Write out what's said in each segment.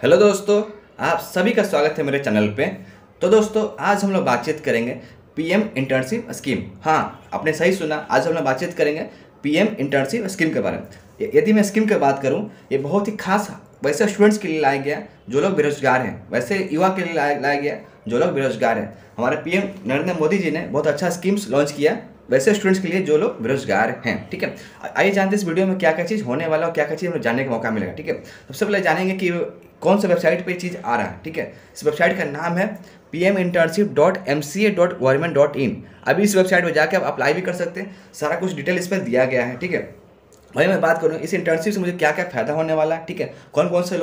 Hello दोस्तों, आप सभी का स्वागत है मेरे चैनल पे। तो दोस्तों, आज हम लोग बातचीत करेंगे पीएम इंटर्नशिप स्कीम। हाँ, आपने सही सुना, आज हम लोग बातचीत करेंगे पीएम इंटर्नशिप स्कीम के बारे में। यदि मैं स्कीम की बात करूँ, ये बहुत ही खास वैसे स्टूडेंट्स के लिए लाया गया जो लोग बेरोजगार हैं, वैसे युवा के लिए लाया गया जो लोग बेरोजगार हैं। हमारे पीएम नरेंद्र मोदी जी ने बहुत अच्छा स्कीम्स लॉन्च किया वैसे स्टूडेंट्स के लिए जो लोग बेरोजगार हैं। ठीक है, आइए जानते हैं इस वीडियो में क्या क्या चीज़ होने वाला और क्या क्या चीज़ हमें जानने का मौका मिलेगा। ठीक है, सबसे पहले जानेंगे कि कौन सा वेबसाइट पे चीज़ आ रहा है। ठीक है, इस वेबसाइट का नाम है pminternship.mca.government.in। अभी इस वेबसाइट पर जाकर आप अप्लाई भी कर सकते हैं, सारा कुछ डिटेल इस पर दिया गया है। ठीक है, वही मैं बात करूँ इस इंटर्नशिप से मुझे क्या क्या फ़ायदा होने वाला है। ठीक है, कौन कौन से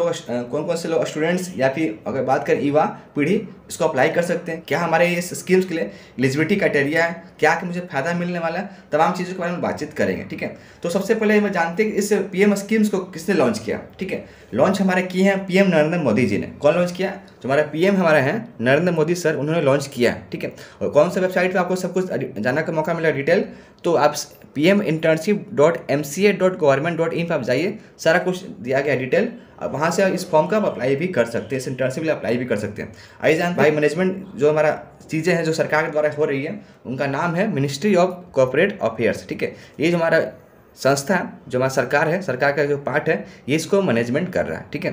लोग स्टूडेंट्स या फिर अगर बात करें युवा पीढ़ी इसको अप्लाई कर सकते हैं, क्या हमारे इस स्कीम्स के लिए एलिजिबिलिटी क्राइटेरिया है, क्या कि मुझे फ़ायदा मिलने वाला है, तमाम चीज़ों के बारे में बातचीत करेंगे। ठीक है, तो सबसे पहले मैं जानते हैं कि इस पीएम स्कीम्स को किसने लॉन्च किया। ठीक है, लॉन्च हमारे किए हैं पीएम नरेंद्र मोदी जी ने। कौन लॉन्च किया? जो हमारा पीएम हमारे हैं नरेंद्र मोदी सर, उन्होंने लॉन्च किया। ठीक है, और कौन सा वेबसाइट पे आपको सब कुछ जानने का मौका मिला डिटेल, तो आप pminternship.mca.government.in पर आप जाइए, सारा कुछ दिया गया डिटेल। अब वहाँ से इस फॉर्म का आप अप्लाई भी कर सकते हैं, इस इंटर्नशिप के लिए अप्लाई भी कर सकते हैं। आइए जानते हैं मैनेजमेंट जो हमारा चीज़ें हैं जो सरकार के द्वारा हो रही है, उनका नाम है मिनिस्ट्री ऑफ कॉर्पोरेट अफेयर्स। ठीक है, ये जो हमारा संस्था जो हमारा सरकार है, सरकार का जो पार्ट है, ये इसको मैनेजमेंट कर रहा है। ठीक है,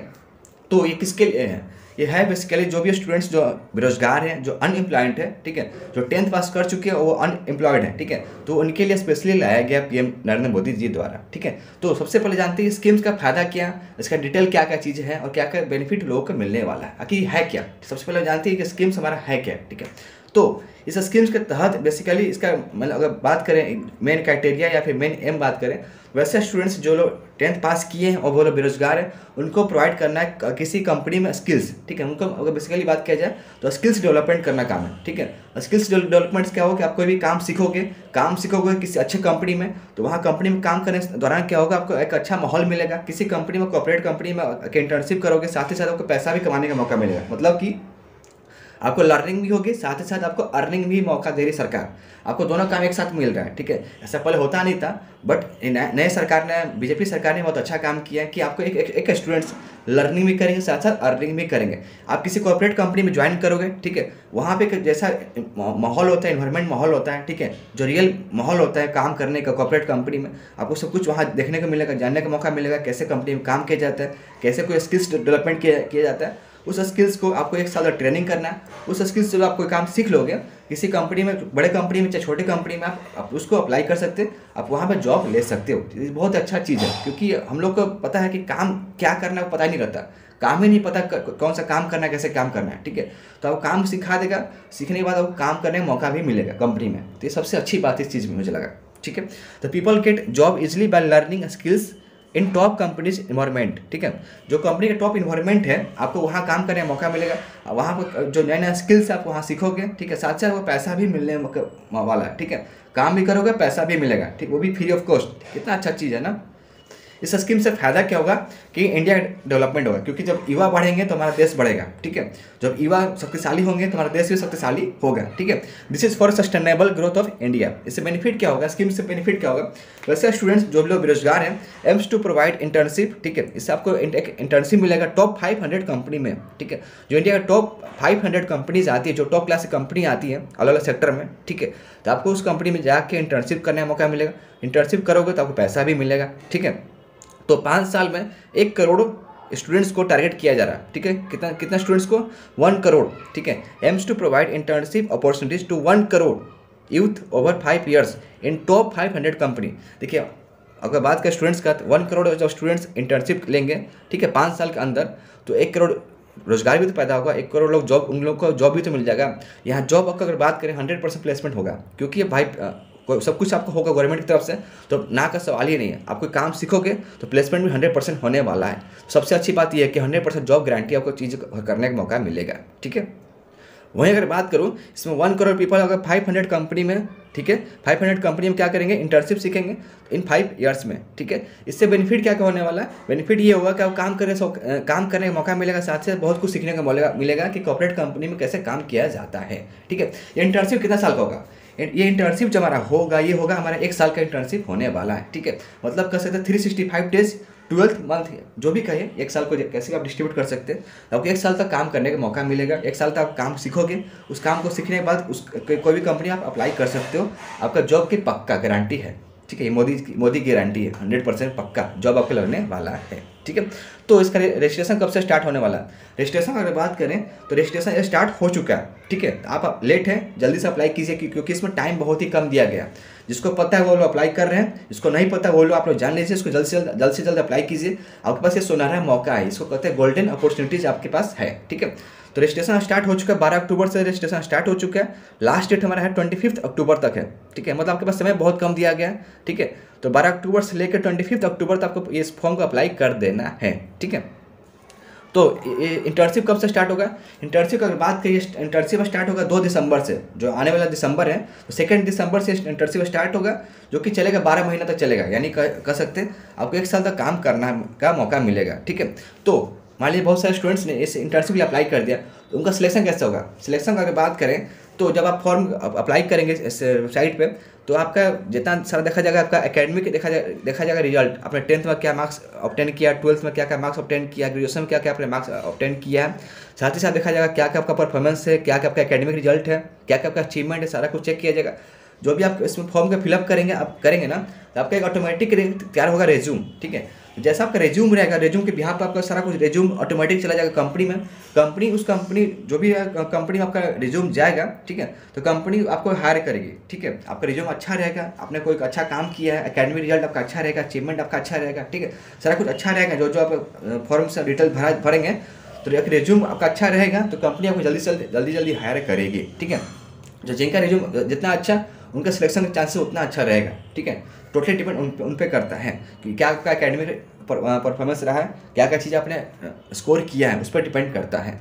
तो ये किसके लिए है? ये है बेसिकली जो भी स्टूडेंट्स जो बेरोजगार हैं, जो अनएम्प्लॉयड है। ठीक है, जो 10th पास कर चुके हैं वो अनएम्प्लॉयड है। ठीक है, तो उनके लिए स्पेशली लाया गया पीएम नरेंद्र मोदी जी द्वारा। ठीक है, तो सबसे पहले जानते हैं स्कीम्स का फायदा क्या, इसका डिटेल क्या क्या चीज़ है और क्या क्या बेनिफिट लोगों को मिलने वाला है, आखिर है क्या। सबसे पहले जानते हैं कि स्कीम्स हमारा है क्या। ठीक है, तो इस स्कीम्स के तहत बेसिकली इसका मतलब अगर बात करें मेन क्राइटेरिया या फिर मेन एम बात करें, वैसे स्टूडेंट्स जो लोग 10th पास किए हैं और वो लोग बेरोजगार हैं, उनको प्रोवाइड करना है किसी कंपनी में स्किल्स। ठीक है, उनको अगर बेसिकली बात किया जाए तो स्किल्स डेवलपमेंट करना काम है। ठीक है, स्किल्स डेवलपमेंट्स क्या हो कि आप कोई भी काम सीखोगे किसी अच्छे कंपनी में, तो वहाँ कंपनी में काम करने के दौरान क्या होगा, आपको एक अच्छा माहौल मिलेगा। किसी कंपनी में कॉर्पोरेट कंपनी में इंटर्नशिप करोगे, साथ ही साथ आपको पैसा भी कमाने का मौका मिलेगा। मतलब कि आपको लर्निंग भी होगी, साथ ही साथ आपको अर्निंग भी मौका दे रही सरकार, आपको दोनों काम एक साथ मिल रहा है। ठीक है, ऐसा पहले होता नहीं था, बट नए सरकार ने, बीजेपी सरकार ने बहुत अच्छा काम किया है कि आपको एक स्टूडेंट्स लर्निंग भी करेंगे, साथ साथ अर्निंग भी करेंगे। आप किसी कॉर्पोरेट कंपनी में ज्वाइन करोगे, ठीक है, वहाँ पे जैसा माहौल होता है, इन्वायरमेंट माहौल होता है, ठीक है, जो रियल माहौल होता है काम करने का कॉर्पोरेट कंपनी में, आपको सब कुछ वहाँ देखने को मिलेगा, जानने का मौका मिलेगा, कैसे कंपनी में काम किया जाता है, कैसे कोई स्किल्स डेवलपमेंट किया जाता है। उस स्किल्स को आपको एक साल ट्रेनिंग करना है। उस स्किल्स से आप कोई काम सीख लोगे, किसी कंपनी में, बड़े कंपनी में चाहे छोटे कंपनी में, आप उसको अप्लाई कर सकते हैं, आप वहाँ पे जॉब ले सकते हो। ये बहुत अच्छा चीज़ है, क्योंकि हम लोग को पता है कि काम क्या करना है पता ही नहीं रहता, काम ही नहीं पता कौन सा काम करना है, कैसे काम करना है। ठीक है, तो आप काम सिखा देगा, सीखने के बाद आपको काम करने का मौका भी मिलेगा कंपनी में। तो ये सबसे अच्छी बात इस चीज़ में मुझे लगा। ठीक है, तो people get job easily by learning skills in top companies environment. ठीक है, जो कंपनी का टॉप इन्वायरमेंट है, आपको वहाँ काम करने का मौका मिलेगा, वहाँ पर जो नए नए स्किल्स आप वहाँ सीखोगे। ठीक है, साथ साथ वो पैसा भी मिलने वाला है। ठीक है, काम भी करोगे, पैसा भी मिलेगा, ठीक, वो भी फ्री ऑफ कॉस्ट। कितना अच्छा चीज़ है ना। इस स्कीम से फायदा क्या होगा कि इंडिया डेवलपमेंट होगा, क्योंकि जब युवा बढ़ेंगे तो हमारा देश बढ़ेगा। ठीक है, जब युवा शक्तिशाली होंगे तो हमारा देश भी शक्तिशाली होगा। ठीक है, this is for sustainable growth of India. इससे बेनिफिट क्या होगा, स्कीम से बेनिफिट क्या होगा? वैसे स्टूडेंट्स जो लोग बेरोजगार हैं, एम्स टू प्रोवाइड इंटर्नशिप। ठीक है, इससे आपको इंटर्नशिप मिलेगा टॉप 500 कंपनी में। ठीक है, जो इंडिया का टॉप 500 कंपनीज आती है, जो टॉप क्लास की कंपनी आती है अलग अलग सेक्टर में, ठीक है, तो आपको उस कंपनी में जाके इंटर्नशिप करने का मौका मिलेगा। इंटर्नशिप करोगे तो आपको पैसा भी मिलेगा। ठीक है, तो 5 साल में 1 करोड़ स्टूडेंट्स को टारगेट किया जा रहा है। ठीक है, कितना स्टूडेंट्स को? 1 करोड़। ठीक है, aims to provide internship opportunities to 1 crore youth over 5 years in top 500 company. देखिए, अगर बात करें स्टूडेंट्स का, तो 1 करोड़ जब स्टूडेंट्स इंटर्नशिप लेंगे, ठीक है, 5 साल के अंदर, तो 1 करोड़ रोजगार भी तो पैदा होगा, 1 करोड़ लोग जॉब, उन लोगों को जॉब भी तो मिल जाएगा। यहाँ जॉब का अगर बात करें 100% प्लेसमेंट होगा, क्योंकि ये भाई सब कुछ आपको होगा गवर्नमेंट की तरफ से, तो ना का सवाल ही नहीं है। आप कोई काम सीखोगे तो प्लेसमेंट भी 100% होने वाला है। सबसे अच्छी बात यह है कि 100% जॉब गारंटी आपको चीज़ करने का मौका मिलेगा। ठीक है, वहीं अगर बात करूं, इसमें 1 करोड़ पीपल अगर 500 कंपनी में, ठीक है, 500 कंपनी में क्या करेंगे, इंटर्नशिप सीखेंगे इन 5 ईयर्स में। ठीक है, इससे बेनिफिट क्या क्या होने वाला है? बेनिफिट ये होगा कि आप काम करने का मौका मिलेगा, साथ साथ बहुत कुछ सीखने का मिलेगा कि कॉर्पोरेट कंपनी में कैसे काम किया जाता है। ठीक है, ये इंटर्नशिप कितना साल का होगा? ये इंटर्नशिप जब हमारा होगा, ये होगा हमारा 1 साल का इंटर्नशिप होने वाला है। ठीक है, मतलब कह सकते हैं 365 डेज 12th मंथ जो भी कहे, 1 साल को कैसे भी आप डिस्ट्रीब्यूट कर सकते हैं। आपको 1 साल तक काम करने का मौका मिलेगा। 1 साल तक आप काम सीखोगे, उस काम को सीखने के बाद कोई भी कंपनी आप अप्लाई कर सकते हो। आपका जॉब की पक्का गारंटी है, ठीक है। ये मोदी की गारंटी है, 100% पक्का जॉब आपको लगने वाला है, ठीक है। तो इसका रजिस्ट्रेशन कब से स्टार्ट होने वाला है? रजिस्ट्रेशन अगर बात करें तो रजिस्ट्रेशन स्टार्ट हो चुका है, ठीक है। आप लेट हैं, जल्दी से अप्लाई कीजिए क्योंकि इसमें टाइम बहुत ही कम दिया गया। जिसको पता है वो लोग अप्लाई कर रहे हैं, जिसको नहीं पता वो लोग आप लोग जान लीजिए, इसको जल्द से जल्द अप्लाई कीजिए। आपके पास ये सुनहरा मौका है, इसको कहते हैं गोल्डन अपॉर्चुनिटीज आपके पास है, ठीक है। तो रजिस्ट्रेशन स्टार्ट हो चुका है, 12 अक्टूबर से रजिस्ट्रेशन स्टार्ट हो चुका है। लास्ट डेट हमारा है 25 अक्टूबर तक है, ठीक है। मतलब आपके पास समय बहुत कम दिया गया है, ठीक है। तो 12 अक्टूबर से लेकर 25 अक्टूबर तक आपको इस फॉर्म को अप्लाई कर देना है, ठीक है। तो इंटर्नशिप कब से स्टार्ट होगा? इंटर्नशिप अगर बात करिए, इंटर्नशिप स्टार्ट होगा 2 दिसंबर से, जो आने वाला दिसंबर है। तो 2 दिसंबर से इंटर्नशिप स्टार्ट होगा, जो कि चलेगा 12 महीना तक चलेगा। यानी कह सकते हैं आपको 1 साल तक काम करना का मौका मिलेगा, ठीक है। तो मान लीजिए बहुत सारे स्टूडेंट्स ने इस इंटर्नशिप के लिए अप्लाई कर दिया, तो उनका सिलेक्शन कैसे होगा? सिलेक्शन की अगर बात करें तो जब आप फॉर्म अप्लाई करेंगे इस वेबसाइट पे, तो आपका जितना सारा देखा जाएगा, आपका एकेडमिक देखा जाएगा रिजल्ट, आपने 10th में क्या मार्क्स ऑब्टेन किया, 12th में क्या क्या मार्क्स ऑब्टेन किया, ग्रेजुएशन में क्या क्या आपने मार्क्स ऑब्टेन किया है। साथ ही साथ देखा जाएगा क्या क्या आपका परफॉर्मेंस है, क्या क्या आपका एकेडमिक रिजल्ट है, क्या क्या आपका अचीवमेंट है, सारा कुछ चेक किया जाएगा। जो भी आप इसमें फॉर्म का फिलअप करेंगे ना, तो आपका एक ऑटोमेटिक तैयार होगा रेज्यूम, ठीक है। जैसा आपका रेज्यूम रहेगा, रेज्यूम के बिहाफ पर आपका सारा कुछ रेज्यूम ऑटोमेटिक चला जाएगा कंपनी में। कंपनी जो भी कंपनी में आपका रेज्यूम जाएगा, ठीक है, तो कंपनी आपको हायर करेगी, ठीक है। आपका रेज्यूम अच्छा रहेगा, आपने कोई अच्छा काम किया है, एकेडमिक रिजल्ट आपका अच्छा रहेगा, अचीवमेंट आपका अच्छा रहेगा, ठीक है, सारा कुछ अच्छा रहेगा। जो आप फॉर्म से डिटेल भरेंगे, तो एक रेज्यूम आपका अच्छा रहेगा, तो कंपनी आपको जल्दी हायर करेगी, ठीक है। जो जिनका रेज्यूम जितना अच्छा, उनका सिलेक्शन का चांसेस उतना अच्छा रहेगा, ठीक है। टोटली डिपेंड उन पे करता है कि क्या आपका एकेडमिक परफॉर्मेंस रहा है, क्या क्या चीज़ आपने स्कोर किया है, उस पर डिपेंड करता है।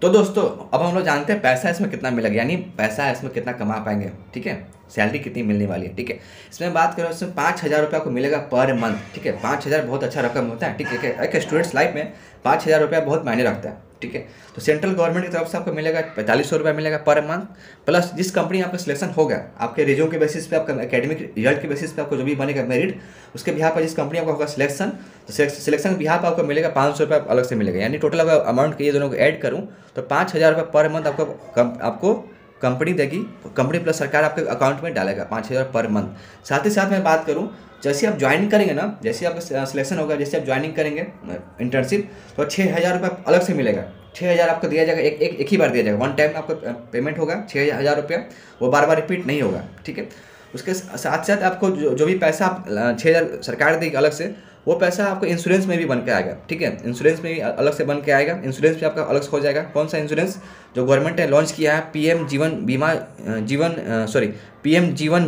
तो दोस्तों अब हम लोग जानते हैं पैसा इसमें कितना मिलेगा, यानी पैसा इसमें कितना कमा पाएंगे, ठीक है। सैलरी कितनी मिलने वाली है, ठीक है। इसमें बात करें, इसमें 5,000 रुपये आपको मिलेगा पर मंथ, ठीक है। 5,000 बहुत अच्छा रकम होता है, ठीक है। एक स्टूडेंट्स लाइफ में 5,000 रुपया बहुत मायने रखता है, ठीक है। तो सेंट्रल गवर्नमेंट की तरफ से आपको मिलेगा 4,500 रुपये मिलेगा पर मंथ, प्लस जिस कंपनी आपका सिलेक्शन होगा, आपके रिज्यूम के बेसिस पे, आपका एकेडमिक रिजल्ट के बेसिस पे आपको जो भी बनेगा मेरिट, उसके बिहार पर जिस कंपनी आपका होगा सिलेक्शन, तो सिलेक्शन के बिहार पर आपको मिलेगा 500 रुपये अलग से मिलेगा। यानी टोटल अगर अमाउंट के ये दोनों को ऐड करूँ तो 5,000 रुपये पर मंथ आपको कंपनी देगी, कंपनी प्लस सरकार आपके अकाउंट में डालेगा 5,000 पर मंथ। साथ ही साथ मैं बात करूँ, जैसे आप ज्वाइनिंग करेंगे ना, जैसे आपका सिलेक्शन होगा, जैसे आप ज्वाइनिंग करेंगे इंटर्नशिप, तो 6,000 रुपये अलग से मिलेगा। 6,000 आपको दिया जाएगा, एक ही बार दिया जाएगा, वन टाइम आपको पेमेंट होगा 6,000 रुपये, वो बार बार रिपीट नहीं होगा, ठीक है। उसके साथ साथ आपको जो भी पैसा आप 6,000 सरकार देगी अलग से, वो पैसा आपको इंश्योरेंस में भी बन के आएगा, ठीक है। इंश्योरेंस में भी अलग से बन के आएगा, इंश्योरेंस भी आपका अलग से हो जाएगा। कौन सा इंश्योरेंस? जो गवर्नमेंट ने लॉन्च किया है, पीएम जीवन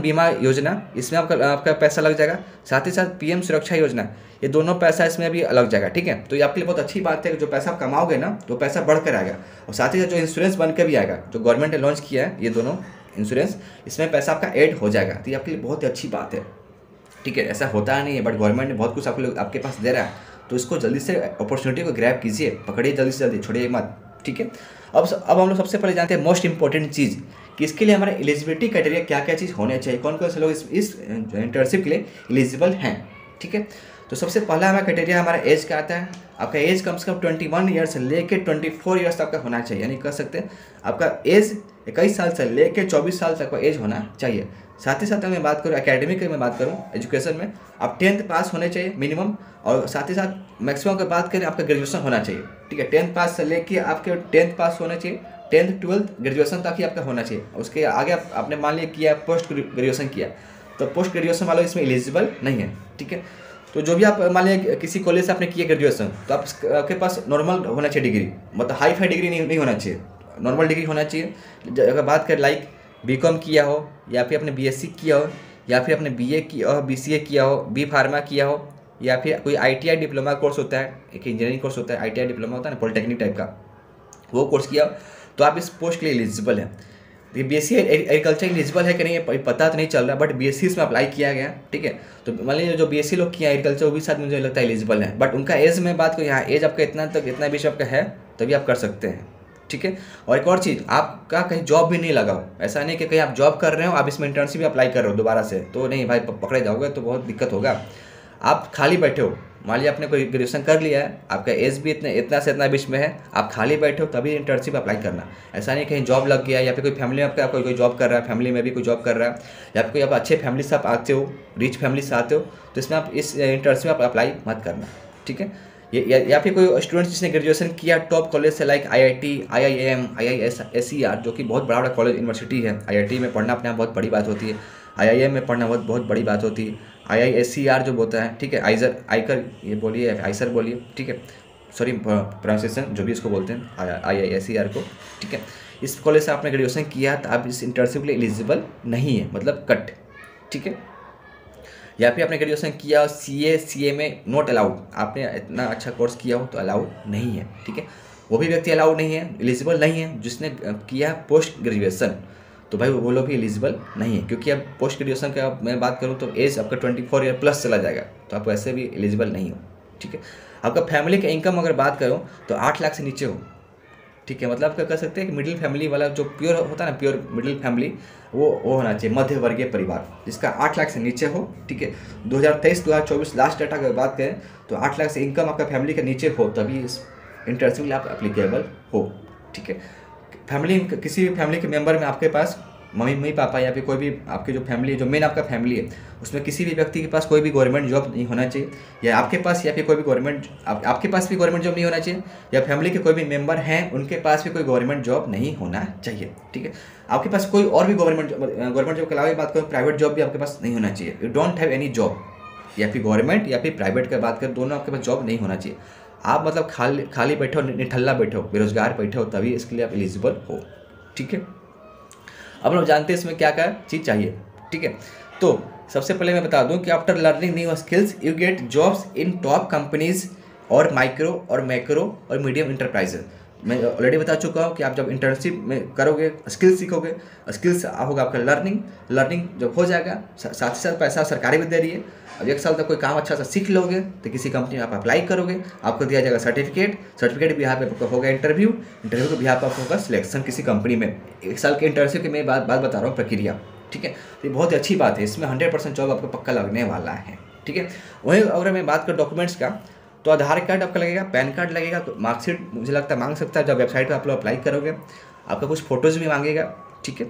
बीमा योजना, इसमें आपका पैसा लग जाएगा। साथ ही साथ पीएम सुरक्षा योजना, ये दोनों पैसा इसमें भी लग जाएगा, ठीक है। तो ये आपके लिए बहुत अच्छी बात है कि जो पैसा आप कमाओगे ना, तो पैसा बढ़ कर आएगा। और साथ ही साथ जो इंश्योरेंस बन के भी आएगा, जो गवर्नमेंट ने लॉन्च किया है, ये दोनों इंश्योरेंस, इसमें पैसा आपका ऐड हो जाएगा। तो ये आपके लिए बहुत ही अच्छी बात है, ठीक है। ऐसा होता नहीं है, बट गवर्नमेंट ने बहुत कुछ आपके पास दे रहा है, तो इसको जल्दी से अपॉर्चुनिटी को ग्रैब कीजिए, पकड़िए जल्दी से जल्दी, छोड़िए मत, ठीक है। अब हम लोग सबसे पहले जानते हैं मोस्ट इंपॉर्टेंट चीज़ कि इसके लिए हमारे एलिजिबिलिटी क्राइटेरिया क्या क्या चीज़ होने चाहिए, कौन कौन से लोग इस इंटर्नशिप के लिए एलिजिबल हैं, ठीक है। तो सबसे पहला हमारा क्राइटेरिया हमारा एज का आता है। आपका एज कम से कम 21 ईयर से लेके 24 ईयर्स तक का होना चाहिए, यानी कह सकते हैं आपका एज 21 साल से लेके 24 साल तक का एज होना चाहिए। साथ ही साथ मैं बात करूँ एकेडमिक की, मैं बात करूँ एजुकेशन में, आप 10th पास होने चाहिए मिनिमम, और साथ ही साथ मैक्सिमम की बात करें आपका ग्रेजुएशन होना चाहिए, ठीक है। 10th पास से लेके आपके 10th पास होना चाहिए, 10th 12th ग्रेजुएशन तक ही आपका होना चाहिए। उसके आगे आपने मान लिया किया पोस्ट ग्रेजुएशन किया, तो पोस्ट ग्रेजुएशन वालों इसमें एलिजिबल नहीं है, ठीक है। तो जो भी आप मान लिया किसी कॉलेज से आपने किया ग्रेजुएशन, तो आपके पास नॉर्मल होना चाहिए डिग्री, मतलब हाई डिग्री नहीं होना चाहिए, नॉर्मल डिग्री होना चाहिए। अगर बात करें लाइक बीकॉम किया हो, या फिर आपने बीएससी किया हो, या फिर आपने बीए किया हो, बीसीए किया हो, बी फार्मा किया हो, या फिर कोई आईटीआई डिप्लोमा कोर्स होता है, एक इंजीनियरिंग कोर्स होता है, आईटीआई डिप्लोमा होता है ना, पॉलिटेक्निक टाइप का, वो कोर्स किया हो, तो आप इस पोस्ट के लिए एलिजिबल है। ये बीएससी एग्रीकल्चर एलिजिबल है कि नहीं ये पता तो नहीं चल रहा, बट बीएससी इसमें अप्लाई किया गया, ठीक है। तो मान लीजिए जो बीएससी लोग किया एग्रीकल्चर, वो भी साथ मुझे लगता है एलिजिबल है, बट उनका एज में बात करूँ, यहाँ एज आपका इतना बीच आपका है, तभी आप कर सकते हैं, ठीक है। और एक और चीज़, आपका कहीं जॉब भी नहीं लगा हो, ऐसा नहीं कि कहीं आप जॉब कर रहे हो, आप इसमें इंटर्नशिप भी अप्लाई कर रहे हो दोबारा से, तो नहीं भाई पकड़े जाओगे तो बहुत दिक्कत होगा। आप खाली बैठे हो, मान लिया आपने कोई ग्रेजुएशन कर लिया है, आपका एज भी इतना से इतना बीच में है, आप खाली बैठे हो, तभी इंटर्नशिप अप्लाई करना। ऐसा नहीं कहीं जॉब लग गया या फिर कोई फैमिली में आपका कोई जॉब कर रहा है, फैमिली में भी कोई जॉब कर रहा है, या फिर कोई आप अच्छे फैमिली से आप आते हो, रिच फैमिली से आते हो, तो इसमें आप इस इंटर्नशिप में आप अप्लाई मत करना, ठीक है। या फिर कोई स्टूडेंट जिसने ग्रेजुएशन किया टॉप कॉलेज से, like IIT, IIM, IIS, SER, जो कि बहुत बड़ा कॉलेज यूनिवर्सिटी है। IIT में पढ़ना अपने आप बहुत बड़ी बात होती है, IIM में पढ़ना बहुत बड़ी बात होती है, IISER जो होता है, ठीक है, आइकर ये बोलिए, आइसर बोलिए, ठीक है, सॉरी प्रोनाउंसिएशन जो भी इसको बोलते हैं, IISER को, ठीक है। इस कॉलेज से आपने ग्रेजुएशन किया तो आप इस इंटर्नशिप के लिए एलिजिबल नहीं है, मतलब कट, ठीक है। या फिर आपने ग्रेजुएशन किया CA में नॉट अलाउड, आपने इतना अच्छा कोर्स किया हो तो अलाउड नहीं है, ठीक है। वो भी व्यक्ति अलाउड नहीं है, एलिजिबल नहीं है जिसने किया पोस्ट ग्रेजुएशन, तो भाई वो लोग भी एलिजिबल नहीं है, क्योंकि अब पोस्ट ग्रेजुएशन का मैं बात करूँ तो एज आपका 24 ईयर प्लस चला जाएगा, तो आप वैसे भी एलिजिबल नहीं हो, ठीक है। आपका फैमिली का इनकम अगर बात करूँ तो 8 लाख से नीचे हो, ठीक है, मतलब आप क्या कर सकते हैं कि मिडिल फैमिली वाला जो प्योर होता है ना, प्योर मिडिल फैमिली, वो होना चाहिए, मध्य वर्गीय परिवार जिसका 8 लाख से नीचे हो, ठीक है। 2023-2024 लास्ट डाटा की बात करें तो 8 लाख से इनकम आपका फैमिली के नीचे हो तभी इस इंटर्नशिप में आप एप्लीकेबल हो, ठीक है। फैमिली, किसी भी फैमिली के मेंबर में आपके पास मम्मी पापा या फिर कोई भी आपकी जो फैमिली है, जो मेन आपका फैमिली है, उसमें किसी भी व्यक्ति के पास कोई भी गवर्नमेंट जॉब नहीं होना चाहिए, या आपके पास या फिर कोई भी गवर्नमेंट आपके पास भी गवर्नमेंट जॉब नहीं होना चाहिए, या फैमिली के कोई भी मेंबर हैं उनके पास भी कोई गवर्नमेंट जॉब नहीं होना चाहिए, ठीक है। आपके पास कोई और भी गवर्नमेंट जॉब के अलावा बात करूँ, प्राइवेट जॉब भी आपके पास नहीं होना चाहिए, you don't have any job, या फिर गवर्नमेंट या फिर प्राइवेट की बात करें, दोनों आपके पास जॉब नहीं होना चाहिए। आप मतलब खाली बैठे हो, निठल्ला बैठे हो, बेरोजगार बैठे हो, तभी इसके लिए आप एलिजिबल हो, ठीक है। अब लोग जानते हैं इसमें क्या क्या चीज़ चाहिए, ठीक है। तो सबसे पहले मैं बता दूं कि after learning new skills you get jobs in top companies और माइक्रो और मैक्रो और मीडियम इंटरप्राइजेज। मैं ऑलरेडी बता चुका हूँ कि आप जब इंटर्नशिप में करोगे, स्किल्स सीखोगे, स्किल्स होगा आपका लर्निंग जब हो जाएगा, साथ ही साथ पैसा सरकारी भी दे रही है, अब 1 साल तक कोई काम अच्छा सा सीख लोगे तो किसी कंपनी में आप अप्लाई करोगे, आपको दिया जाएगा सर्टिफिकेट भी यहाँ पे होगा, इंटरव्यू के भी यहाँ पर आपको होगा सिलेक्शन किसी कंपनी में। 1 साल के इंटर्नशिप की मैं बात बता रहा हूँ, प्रक्रिया, ठीक है। तो ये बहुत अच्छी बात है, इसमें 100% जॉब आपको पक्का लगने वाला है, ठीक है। वहीं अगर मैं बात करूँ डॉक्यूमेंट्स का, तो आधार कार्ड आपका लगेगा, पैन कार्ड लगेगा, मार्कशीट मुझे लगता है मांग सकता है, जब वेबसाइट पर आप लोग अप्लाई करोगे आपका कुछ फोटोज़ भी मांगेगा, ठीक है।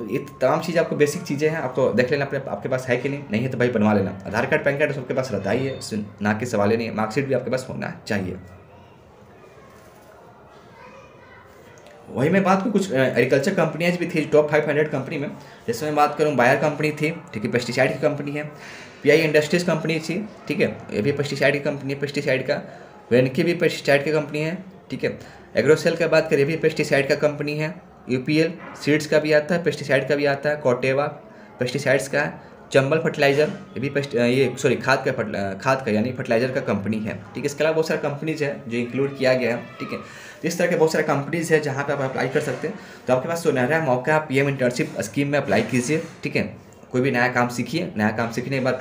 ये तमाम चीज़ें आपको बेसिक चीज़ें हैं, आपको देख लेना आपके पास है कि नहीं है तो भाई बनवा लेना। आधार कार्ड पैन कार्ड सबके पास रहता ही है, उससे ना कि सवाल नहीं है, मार्कशीट भी आपके पास होना चाहिए। वही मैं बात करूँ, कुछ एग्रीकल्चर कंपनियाँ भी थी टॉप 500 कंपनी में, जैसे मैं बात करूँ बायर कंपनी थी, ठीक है, पेस्टिसाइड की कंपनी है, PI इंडस्ट्रीज कंपनी थी, ठीक है, ये भी पेस्टिसाइड की कंपनी है, पेस्टिसाइड का, वेनकी भी पेस्टिसाइड की कंपनी है, ठीक है। एग्रोसेल की बात करें, ये भी पेस्टिसाइड का कंपनी है, UPL सीड्स का भी आता है, पेस्टिसाइड का भी आता है, कॉटेवा पेस्टिसाइड्स का है, चंबल फर्टिलाइजर, ये भी खाद का यानी फर्टिलाइजर का कंपनी है, ठीक है। इसके अलावा बहुत सारे कंपनीज है जो इंक्लूड किया गया है, ठीक है। इस तरह के बहुत सारे कंपनीज है जहाँ पे आप अप्लाई कर सकते हैं। तो आपके पास सुनहरा मौका है, PM इंटर्नशिप स्कीम में अप्लाई कीजिए, ठीक है। कोई भी नया काम सीखिए, नया काम सीखने के बाद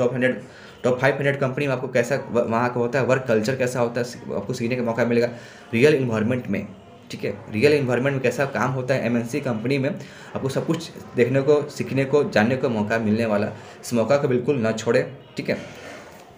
टॉप 500 कंपनी में आपको कैसा वहाँ का होता है, वर्क कल्चर कैसा होता है, आपको सीखने का मौका मिलेगा रियल इन्वायरमेंट में, ठीक है। रियल इन्वायरमेंट में कैसा काम होता है, MNC कंपनी में आपको सब कुछ देखने को, सीखने को, जानने को मौका मिलने वाला, इस मौका को बिल्कुल ना छोड़े, ठीक है।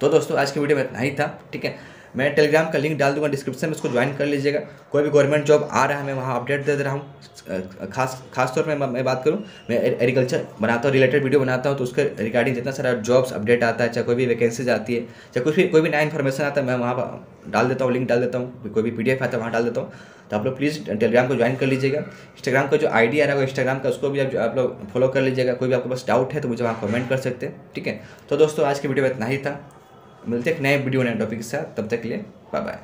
तो दोस्तों आज की वीडियो में इतना ही था, ठीक है। मैं टेलीग्राम का लिंक डाल दूंगा डिस्क्रिप्शन में, उसको ज्वाइन कर लीजिएगा। कोई भी गवर्नमेंट जॉब आ रहा है मैं वहाँ अपडेट दे रहा हूँ। खास तौर पे मैं बात करूँ, मैं एग्रीकल्चर बनाता हूँ, रिलेटेड वीडियो बनाता हूँ, तो उसके रिगार्डिंग जितना सारा जॉब्स अपडेट आता है, चाहे कोई भी वैकेंसीज आती है, चाहे कोई भी नया इन्फॉर्मेशन आता है, मैं वहाँ पर डाल देता हूँ, लिंक डाल देता हूँ, कोई भी PDF आता है वहाँ डाल देता हूँ। तो आप लोग प्लीज़ टेलीग्राम को ज्वाइन कर लीजिएगा। इंस्टाग्राम का जो ID आ रहा है इंस्टाग्राम का, उसको भी आप लोग फॉलो कर लीजिएगा। कोई भी आपके पास डाउट है तो मुझे वहाँ कमेंट कर सकते हैं, ठीक है। तो दोस्तों आज की वीडियो में इतना ही था, मिलते हैं एक नए वीडियो नए टॉपिक के साथ, तब तक के लिए बाय बाय।